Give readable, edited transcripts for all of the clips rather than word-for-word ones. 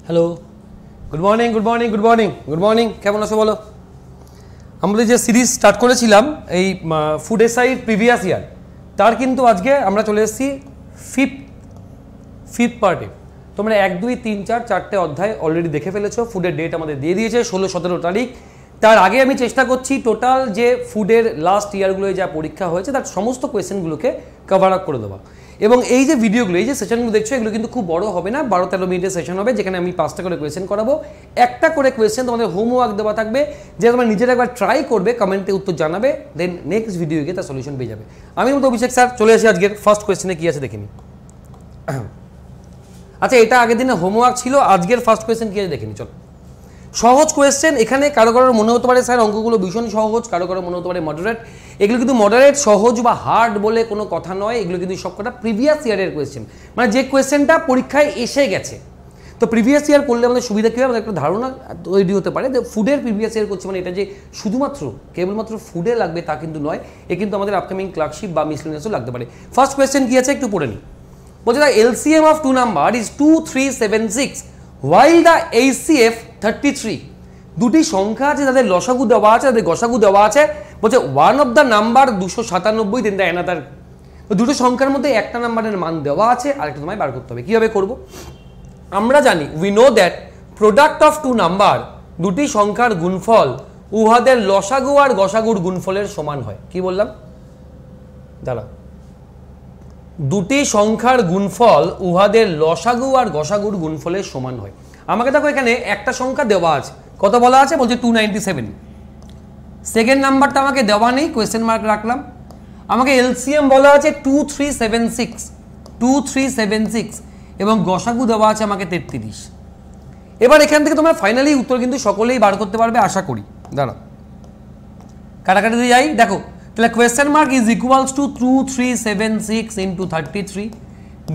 Hello, good morning good morning good morning good morning. কেমন আছো বলো? আমরা যে সিরিজ স্টার্ট করেছিলাম এই ফুড এসআই প্রিভিয়াস ইয়ার, তার কিন্তু আজকে আমরা চলে এসেছি ফিফথ পার্টে। তোমরা 1, 2, 3, 4 চারটে অধ্যায় অলরেডি দেখে ফেলেছো। ফুডের ডেট আমাদের দিয়ে দিয়েছে 16-17 তারিখ। তার আগে আমি চেষ্টা করছি টোটাল যে ফুডের লাস্ট ইয়ারগুলোয় যা পরীক্ষা হয়েছে তার সমস্ত কোয়েশ্চেনগুলোকে কভার আপ করে দেওয়া। এবং এই যে ভিডিওগুলো, এই যে সেশনগুলো দেখছো, এগুলো কিন্তু খুব বড় হবে না, 12-13 মিনিটের সেশন হবে, যেখানে আমি 5টা করে কোয়েশ্চেন করাবো। একটা করে কোয়েশ্চেন তোমাদের হোমওয়ার্ক দেওয়া থাকবে, যে তোমরা নিজেরা একবার ট্রাই করবে, কমেন্টে উত্তর জানাবে, দেন নেক্সট ভিডিও গিয়ে তার সলিউশন পেয়ে যাবে। আমি মতো অভিষেক স্যার চলে আসি আজকের ফার্স্ট কোয়েশ্চেনে কী আছে দেখে নিই। আচ্ছা, এটা আগের দিনে হোমওয়ার্ক ছিল, আজকের ফার্স্ট কোয়েশ্চেন কী আছে দেখে নিই। চলো, সহজ কোয়েশ্চেন। এখানে কারো কারোর মনে হতে পারে স্যার অঙ্কগুলো ভীষণ সহজ, কারো কারো মনে হতে পারে মডারেট। এগুলো কিন্তু মডারেট, সহজ বা হার্ড বলে কোনো কথা নয়। এগুলো কিন্তু সবকটা প্রিভিয়াস ইয়ারের কোয়েশ্চেন, মানে যে কোয়েশ্চেনটা পরীক্ষায় এসে গেছে। তো প্রিভিয়াস ইয়ার করলে আমাদের সুবিধা কী হবে, আমাদের একটা ধারণা তৈরি হতে পারে যে ফুডের প্রিভিয়াস ইয়ার করছে, মানে এটা যে শুধুমাত্র কেবলমাত্র ফুডে লাগবে তা কিন্তু নয়, এ কিন্তু আমাদের আপকামিং ক্লার্কশিপ বা মিসলেনিয়াসও লাগতে পারে। ফার্স্ট কোয়েশ্চেন কী আছে একটু পড়ে নিই। বলছে the LCM of 2 number is 2376 while the HCF 33। দুটি সংখ্যা আছে, তাদের লসাগু দেওয়া আছে, তাদের গসাগু দেওয়া আছে। বলছে one of the number 297, then the another. দুটো সংখ্যার মধ্যে একটা নাম্বারের মান দেওয়া আছে, আরেকটা তোমায় বার করতে হবে। কীভাবে করবো? আমরা জানি, we know that product of 2 number, দুটি সংখ্যার গুণফল উহাদের লসাগু আর গসাগুর গুণফলের সমান হয়। কি বললাম? দাঁড়া, দুটি সংখ্যার গুণফল উহাদের লসাগু আর গসাগুর গুণফলের সমান হয়। আমাকে দেখো এখানে একটা সংখ্যা দেওয়া আছে, কত বলা আছে? বলছে 297। সেকেন্ড নাম্বারটা আমাকে দেওয়া নেই, কোয়েশ্চেন মার্ক রাখলাম। আমাকে এলসিএম বলা আছে 2376 এবং গসাগু দেওয়া আছে আমাকে 33। এবার এখান থেকে তোমরা ফাইনালি উত্তর কিন্তু সকলেই বার করতে পারবে আশা করি। দাঁড়াও, কাটাকাটি দিয়ে যাই। দেখো তাহলে question mark is equals to 2376 into 33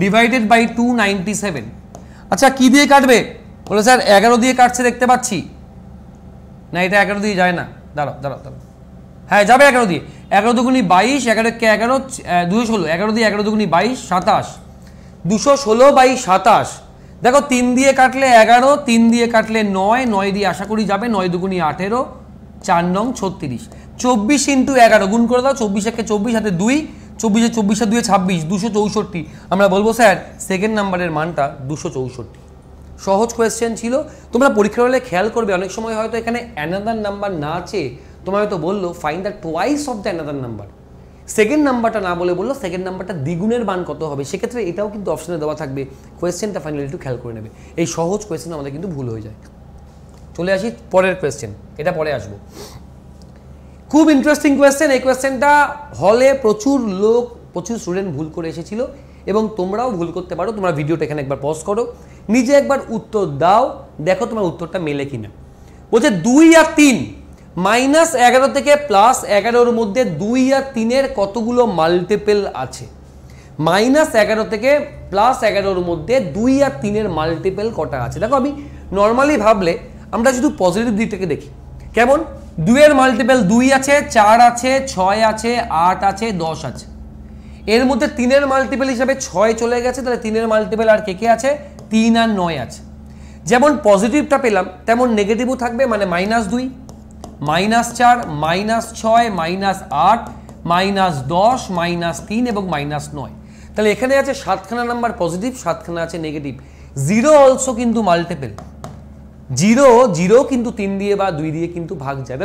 divided by 297। আচ্ছা, কি দিয়ে কাটবে? বলে স্যার 11 দিয়ে কাটছে দেখতে পাচ্ছি না, এটা 11 দিয়ে যায় না। দাঁড়াও, হ্যাঁ যাবে 11 দিয়ে। 11 দুগুনি 22, 11 কে 11, 216। 11 দিয়ে 11 দুগুনি 22, 27। 216 বাই 27। দেখো 3 দিয়ে কাটলে 11, 3 দিয়ে কাটলে 9, 9 দিয়ে আশা করি যাবে, 9 দুগুনি 18, 4 নং 36। 24 ইন্টু 11 গুণ করে দাও, 24 একে 24, হাতে 2, 24 24 2 26, 264। আমরা বলবো স্যার সেকেন্ড নাম্বারের মানটা 264। সহজ কোয়েশ্চেন ছিল। তোমরা পরীক্ষার হলে খেয়াল করবে, অনেক সময় হয়তো এখানে অ্যানাদার নাম্বার না আছে, তোমার হয়তো বললো find the twice of the another number. Second নাম্বারটা না বলে বললো সেকেন্ড নাম্বারটা দ্বিগুণের মান কত হবে। সেক্ষেত্রে এটাও কিন্তু অপশনে দেওয়া থাকবে। কোয়েশ্চেনটা ফাইনালি একটু খেয়াল করে নেবে। এই সহজ কোয়েশ্চেন আমাদের কিন্তু ভুল হয়ে যায়। চলে আসি পরের কোয়েশ্চেন, এটা পরে আসবো। খুব ইন্টারেস্টিং কোয়েশ্চেন। এই কোয়েশ্চেনটা হলে প্রচুর স্টুডেন্ট ভুল করে এসেছিল এবং তোমরাও ভুল করতে পারো। তোমরা ভিডিওটা এখানে একবার পজ করো, নিজে একবার উত্তর দাও, দেখো তোমার উত্তরটা মেলে কিনা। বলছে 2 আর 3 -11 থেকে +11 মধ্যে 2 আর 3-এর কতগুলো মাল্টিপল আছে? -11 থেকে +11 মধ্যে 2 আর 3-এর মাল্টিপল কটা আছে? দেখো আমি নর্মালি ভাবলে আমরা শুধু পজিটিভ দিকটাকে দেখি। কেমন? 2 এর মাল্টিপল 2 আছে, 4 আছে, 6 আছে, 8 আছে, 10 আছে। এর মধ্যে 3-এর মাল্টিপল হিসাবে 6 চলে গেছে, তাহলে 3-এর মাল্টিপল আর কে আছে? 3 আর 9 আছে। যেমন পজিটিভটা পেলাম তেমন নেগেটিভও থাকবে, মানে -2, -4, -6, -8, -10, -3 এবং -9। তাহলে এখানে আছে 7খানা নাম্বার পজিটিভ, 7খানা আছে নেগেটিভ। 0 অলসো কিন্তু মাল্টিপল। 0 কিন্তু 3 দিয়ে বা 2 দিয়ে কিন্তু ভাগ যায়।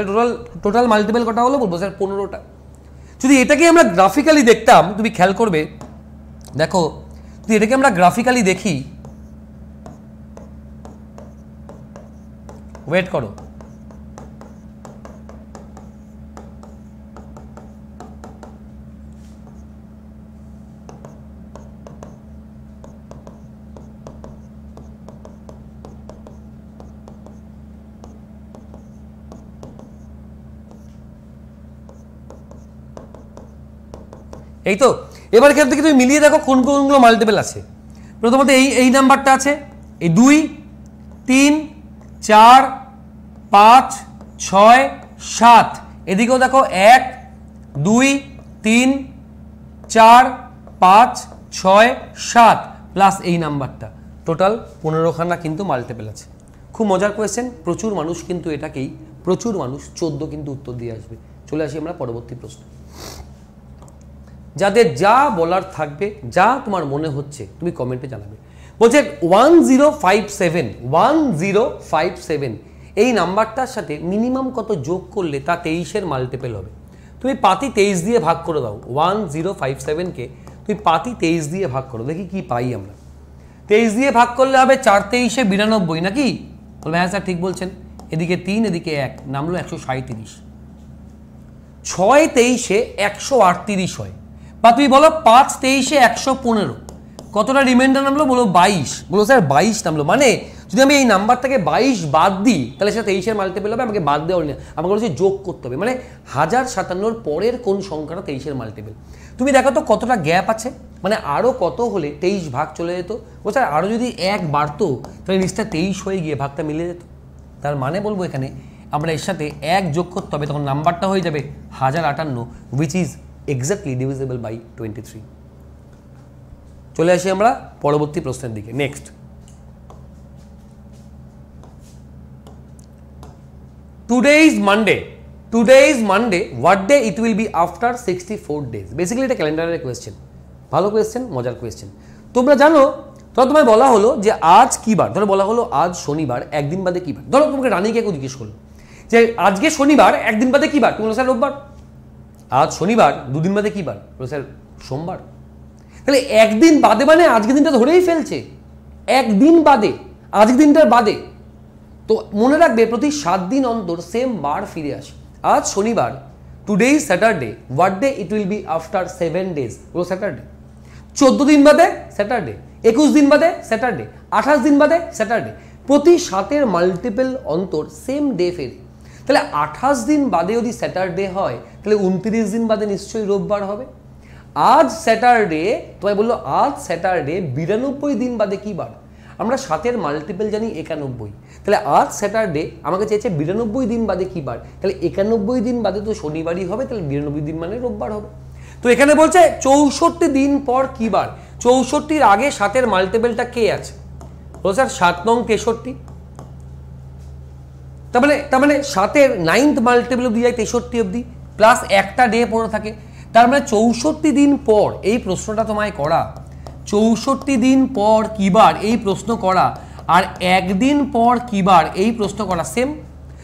টোটাল মাল্টিপল কটা হলো? বলবো স্যার 15টা। যদি এটাকে আমরা গ্রাফিক্যালি দেখতাম, তুমি খেয়াল করবে, দেখো যদি এটাকে আমরা গ্রাফিক্যালি দেখি, ওয়েট করো, এই তো। এবার এখান থেকে তুমি মিলিয়ে দেখো কোন কোনগুলো মাল্টিপল আছে। প্রথমত এই নাম্বারটা আছে, এই 2, 3, 4, 5, 6, 7। এদিকেও দেখো 1, 2, 3, 4, 5, 6, 7 প্লাস এই নাম্বারটা টোটাল 15খানা কিন্তু মাল্টিপল আছে। খুব মজার কোয়েশ্চেন, প্রচুর মানুষ কিন্তু এটাকেই, প্রচুর মানুষ 14 কিন্তু উত্তর দিয়ে আসবে। চলে আসি আমরা পরবর্তী প্রশ্ন। যাদের যা বলার থাকবে, যা তোমার মনে হচ্ছে তুমি কমেন্টে জানাবে। বলছে 1057 এই নাম্বারটার সাথে মিনিমাম কত যোগ করলে তা 23-এর মাল্টিপল হবে। তুমি পাতি 23 দিয়ে ভাগ করে দাও, 1057কে তুমি পাতি 23 দিয়ে ভাগ করো, দেখি কি পাই আমরা। 23 দিয়ে ভাগ করলে হবে 4 23-এ 92 নাকি? বলবে হ্যাঁ স্যার ঠিক বলছেন। এদিকে 3 এদিকে 1 নামলো 137। 6 23-এ 138 হয়, বা তুমি বলো 5 23-এ 115, কতটা রিমাইন্ডার নামলো? বলো 22। বলো স্যার 22 নামলো, মানে যদি আমি এই নাম্বারটাকে 22 বাদ দিই তাহলে সেটা 23-এর মাল্টিপল হবে। আমাকে বাদ দেওয়া না, আমাকে বলেছে যোগ করতে হবে, মানে 1057 পরের কোন সংখ্যাটা 23-এর মাল্টিপল। তুমি দেখো তো কতটা গ্যাপ আছে, মানে আরও কত হলে 23 ভাগ চলে যেত। ও স্যার আরও যদি 1 বাড়তো তাহলে নিশ্চয় 23 হয়ে গিয়ে ভাগটা মিলে যেত। তার মানে বলবো এখানে আমরা এর সাথে 1 যোগ করতে হবে, তখন নাম্বারটা হয়ে যাবে 1058, which is exactly divisible by 23। চলে আসি আমরা পরবর্তী প্রশ্নের দিকে। Next, today is Monday, what day it will be after 64 days? Basically এটা ক্যালেন্ডারের কোয়েশ্চেন, ভালো কোয়েশ্চেন, মজার কোয়েশ্চেন। তোমরা জানো, তোমায় বলা হলো যে আজ কি বার, ধরো বলা হলো আজ শনিবার, একদিন বাদে কি বার। ধরো তোমাকে রানীকে কেউ জিজ্ঞেস করলো যে আজকে শনিবার, একদিন বাদে কি বার, তুমি বলো স্যার রোববার। আজ শনিবার, দুদিন বাদে কি বার, বলো স্যার সোমবার। তাহলে একদিন বাদে মানে আজকের দিনটা ধরেই ফেলছে, একদিন বাদে, আজকের দিনটার বাদে। তো মনে রাখবে প্রতি 7 দিন অন্তর সেম বার ফিরে আসে। আজ শনিবার, today is Saturday, what day it will be after 7 days, পুরো স্যাটারডে। 14 দিন বাদে স্যাটারডে, 21 দিন বাদে স্যাটারডে, 28 দিন বাদে স্যাটারডে। প্রতি 7-এর মাল্টিপল অন্তর সেম ডে ফেরে। তাহলে 28 দিন বাদে যদি স্যাটারডে হয় তাহলে 29 দিন বাদে নিশ্চয়ই রোববার হবে। আজ স্যাটারডে, তোমায় বললো আজ স্যাটারডে, 92 দিন বাদে কি বার? আমরা 7-এর মাল্টিপল জানি 91, তাহলে আজ স্যাটারডে আমাকে চেয়েছে 92 দিন বাদে কি বার, তাহলে 91 দিন বাদে তো শনিবারই হবে, তাহলে 92 দিন মানে রোববার হবে। তো এখানে বলছে 64 দিন পর কি বার। 64-র আগে 7-এর মাল্টিপলটা কে আছে? বলো স্যার 7 নং 63। তার মানে 7-এর 9th মাল্টিপল অব্দি যায় 63 অব্দি, প্লাস একটা ডে পড়ে থাকে। তার মানে 64 দিন পর এই প্রশ্নটা তোমায় করা, 64 দিন পর কি বার এই প্রশ্ন করা, আর একদিন পর কি বার এই প্রশ্ন করা সেম।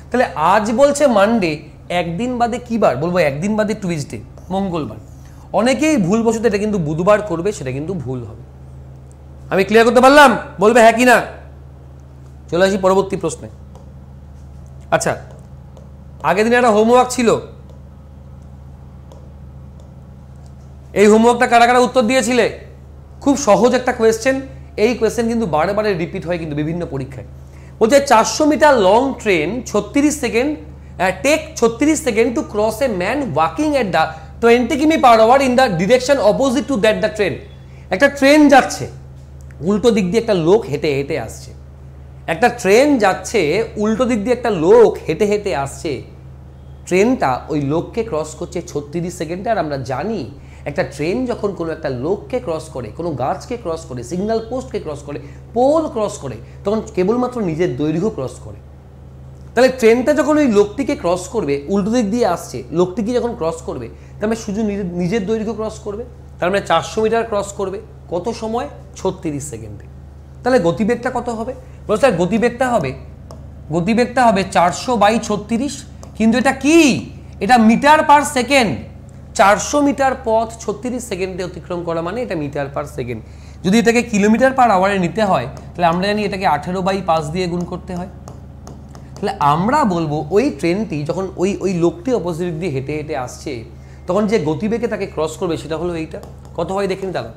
তাহলে আজ বলছে মানডে, একদিন বাদে কি বার? বলবো একদিন বাদে টুইসডে, মঙ্গলবার। অনেকেই ভুলবশত এটা কিন্তু বুধবার করবে, সেটা কিন্তু ভুল হবে। আমি ক্লিয়ার করতে পারলাম? বলবে হ্যাঁ কি না। চলে আসি পরবর্তী প্রশ্নে। আচ্ছা, আগের দিনে একটা হোমওয়ার্ক ছিল, এই হোমওয়ার্কটা কারা কারা উত্তর দিয়েছিলে? খুব সহজ একটা কোয়েশ্চেন, এই কোয়েশ্চেন কিন্তু বারে বারে রিপিট হয় কিন্তু বিভিন্ন পরীক্ষায়। বলছে 400 metre long train 36 second take 36 second to cross a man walking at the 20 কিমি/আওয়ার in the direction opposite to that the train. একটা ট্রেন যাচ্ছে, উল্টো দিক দিয়ে একটা লোক হেঁটে হেঁটে আসছে। একটা ট্রেন যাচ্ছে, উল্টো দিক দিয়ে একটা লোক হেঁটে হেঁটে আসছে। ট্রেনটা ওই লোককে ক্রস করছে 36 সেকেন্ডে। আর আমরা জানি একটা ট্রেন যখন কোনো একটা লোককে ক্রস করে, কোনো গাছকে ক্রস করে, সিগন্যাল পোস্টকে ক্রস করে, পোল ক্রস করে, তখন কেবলমাত্র নিজের দৈর্ঘ্য ক্রস করে। তাহলে ট্রেনটা যখন ওই লোকটিকে ক্রস করবে, উল্টো দিক দিয়ে আসছে, লোকটিকে যখন ক্রস করবে তাহলে শুধু নিজের দৈর্ঘ্য ক্রস করবে। তার মানে 400 মিটার ক্রস করবে কত সময়? 36 সেকেন্ডে। তাহলে গতিবেগটা কত হবে? বলো স্যার গতিবেগটা হবে 400/36, কিন্তু এটা কি? এটা মিটার পার সেকেন্ড। 400 মিটার পথ 36 সেকেন্ডে অতিক্রম করা মানে এটা মিটার পার সেকেন্ড। যদি এটাকে কিলোমিটার/আওয়ারে নিতে হয় তাহলে আমরা জানি এটাকে 18/5 দিয়ে গুণ করতে হয়। তাহলে আমরা বলবো ওই ট্রেনটি যখন ওই লোকটি অপোজিট দিয়ে হেঁটে হেঁটে আসছে, তখন যে গতিবেগে তাকে ক্রস করবে সেটা হলো এইটা। কত হয় দেখেন দাদা?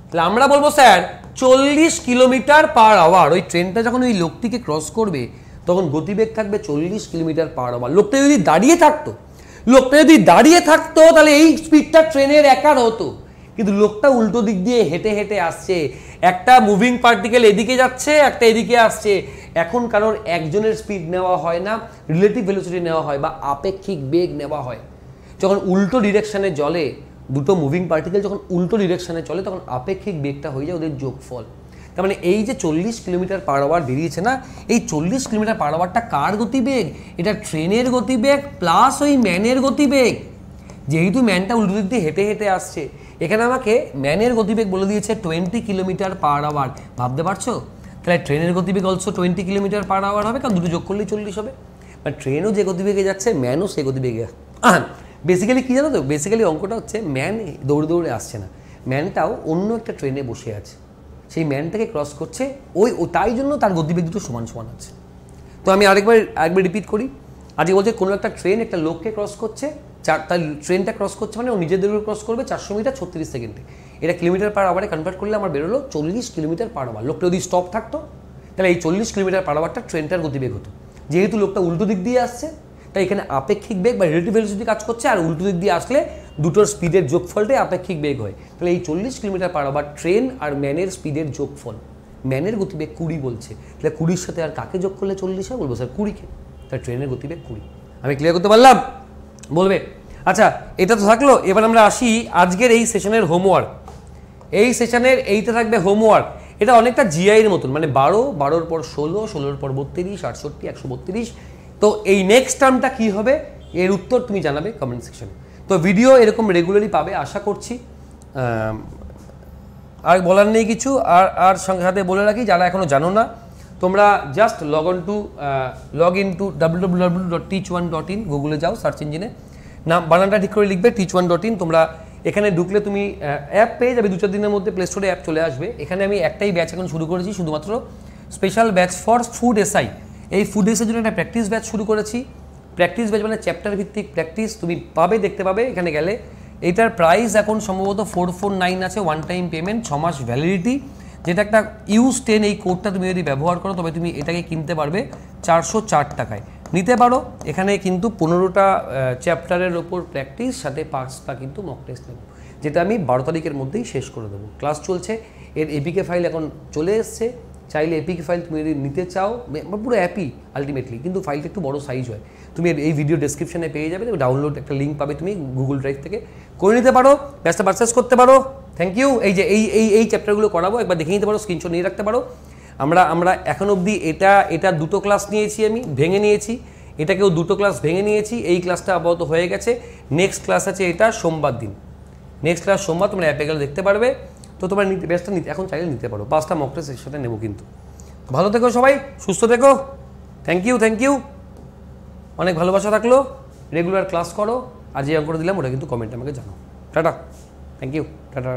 তাহলে আমরা বলবো স্যার 40 কিলোমিটার/আওয়ার। ওই ট্রেনটা যখন ওই লোকটিকে ক্রস করবে তখন গতিবেগ থাকবে 40 কিলোমিটার/আওয়ার। লোকটা যদি দাঁড়িয়ে থাকতো তাহলে এই স্পিডটা ট্রেনের একার হতো, কিন্তু লোকটা উল্টো দিক দিয়ে হেঁটে হেঁটে আসছে। একটা মুভিং পার্টিকেল এদিকে যাচ্ছে, একটা এদিকে আসছে। এখন কারোর একজনের স্পিড নেওয়া হয় না, রিলেটিভ ভেলোসিটি নেওয়া হয় বা আপেক্ষিক বেগ নেওয়া হয়। যখন উল্টো ডিরেকশনে চলে, দুটো মুভিং পার্টিকেল যখন উল্টো ডিরেকশনে চলে তখন আপেক্ষিক বেগটা হয়ে যায় ওদের যোগফল। তার মানে এই যে 40 কিলোমিটার পার আওয়ার বেরিয়েছে না, এই 40 কিলোমিটার পার আওয়ারটা কার গতিবেগ? এটা ট্রেনের গতিবেগ প্লাস ওই ম্যানের গতিবেগ। যেহেতু ম্যানটা উল্টো দিক দিয়ে হেঁটে হেঁটে আসছে, এখানে আমাকে ম্যানের গতিবেগ বলে দিয়েছে 20 কিলোমিটার পার আওয়ার। ভাবতে পারছো? তাহলে ট্রেনের গতিবেগ অলসো 20 কিলোমিটার পার আওয়ার হবে, কারণ দুটো যোগ করলেই 40 হবে। বা ট্রেনও যে গতিবেগে যাচ্ছে, ম্যানও সেই গতিবেগে। বেসিক্যালি কী জানো তো, বেসিক্যালি অঙ্কটা হচ্ছে ম্যান দৌড়ে দৌড়ে আসছে না, ম্যানটাও অন্য একটা ট্রেনে বসে আছে, সেই ম্যানটাকে ক্রস করছে, তাই জন্য তার গতিবেগ দুটো সমান সমান আছে। তো আমি আরেকবার রিপিট করি। আজকে বলছে কোনো একটা ট্রেন একটা লোককে ক্রস করছে, তার ট্রেনটা ক্রস করছে মানে ও নিজেদের ক্রস করবে 400 মিটার 36 সেকেন্ডে। এটা কিলোমিটার পার আওয়ারে কনভার্ট করলে আমার বেরোলো 40 কিলোমিটার পার আওয়ার। লোকটা যদি স্টপ থাকতো তাহলে এই 40 কিলোমিটার পার আওয়ারটা ট্রেনটার গতিবেগ হতো। যেহেতু লোকটা উল্টো দিক দিয়ে আসছে, তাই এখানে আপেক্ষিক বেগ বা রিলেটিভ ভেলোসিটি কাজ করছে, আর উল্টো দিক দিয়ে আসলে দুটোর স্পিডের যোগফলটাই আপেক্ষিক বেগ হয়। তাহলে এই 40 কিলোমিটার পার আওয়ার ট্রেন আর ম্যানের স্পিডের যোগফল। ম্যানের গতিবেগ 20 বলছে, তাহলে 20-র সাথে আর কাকে যোগ করলে 40 হয়? বলবো স্যার 20-কে। তাহলে ট্রেনের গতিবেগ 20। আমি ক্লিয়ার করতে পারলাম? বলবে। আচ্ছা, এটা তো থাকলো। এবার আমরা আসি আজকের এই সেশনের হোমওয়ার্ক। এই সেশনের এইটা থাকবে হোমওয়ার্ক। এটা অনেকটা জিআইয়ের মতন, মানে 12, 12-র পর 16, 16-র পর 32, 68, 132। তো এই নেক্সট টার্মটা কী হবে এর উত্তর তুমি জানাবে কমেন্ট সেকশনে। তো ভিডিও এরকম রেগুলারলি পাবে আশা করছি। আর বলার নেই কিছু। আর সঙ্গে সাথে বলে রাখি, যারা এখনও জানো না, তোমরা just log in two www.teach1.in, গুগলে যাও, সার্চ ইঞ্জিনে নাম বানানটা ঠিক করে লিখবে teach1.in। তোমরা এখানে ঢুকলে তুমি অ্যাপ পেয়ে যাবে, 2-4 দিনের মধ্যে প্লে স্টোরে অ্যাপ চলে আসবে। এখানে আমি একটাই ব্যাচ এখন শুরু করেছি, শুধুমাত্র special batch for food SI. এই ফুড এসআইয়ের জন্য একটা প্র্যাকটিস ব্যাচ শুরু করেছি। প্র্যাকটিস ব্যাচ মানে চ্যাপ্টার ভিত্তিক প্র্যাকটিস তুমি পাবে, দেখতে পাবে এখানে গেলে। এইটার প্রাইস এখন সম্ভবত 449 আছে, ওয়ান টাইম পেমেন্ট, 6 মাস ভ্যালিডিটি। যেটা একটা ইউজ 10, এই কোডটা তুমি যদি ব্যবহার করো তবে তুমি এটাকে কিনতে পারবে 404 টাকায়। নিতে পারো। এখানে কিন্তু 15টা চ্যাপ্টারের ওপর প্র্যাকটিস, সাথে 5টা কিন্তু মক টেস্ট নেব, যেটা আমি 12 তারিখের মধ্যেই শেষ করে দেবো। ক্লাস চলছে। এর এপিকে ফাইল এখন চলে এসছে। চাইলে এপিকে ফাইল তুমি যদি নিতে চাও, পুরো অ্যাপই আলটিমেটলি, কিন্তু ফাইলটা একটু বড় সাইজ হয়। তুমি এই ভিডিও ডেসক্রিপশনে পেয়ে যাবে, ডাউনলোড একটা লিঙ্ক পাবে তুমি গুগল ড্রাইভ থেকে, করে নিতে পারো, ব্যাচটা পারচেস করতে পারো। Thank you. এই যে এই চ্যাপ্টারগুলো করাবো, একবার দেখে নিতে পারো, স্ক্রিনশট নিয়ে রাখতে পারো। আমরা এখন অবধি এটা 2টো ক্লাস নিয়েছি, আমি ভেঙে নিয়েছি, এটাকেও 2টো ক্লাস ভেঙে নিয়েছি। এই ক্লাসটা আপাতত হয়ে গেছে। নেক্সট ক্লাস আছে এটা সোমবার দিন, নেক্সট ক্লাস সোমবার, তোমরা অ্যাপে গেলে দেখতে পারবে। তো তোমরা ব্যাচটা এখন চাইলে নিতে পারো, 5টা মক টেস্ট এর সাথে নেবো কিন্তু। ভালো থেকো সবাই, সুস্থ থেকো। Thank you. অনেক ভালোবাসা থাকলো। রেগুলার ক্লাস করো। আজ এই অঙ্কটা দিলাম, ওটা কিন্তু কমেন্টে আমাকে জানাও। টাটা। Thank you. টাটা।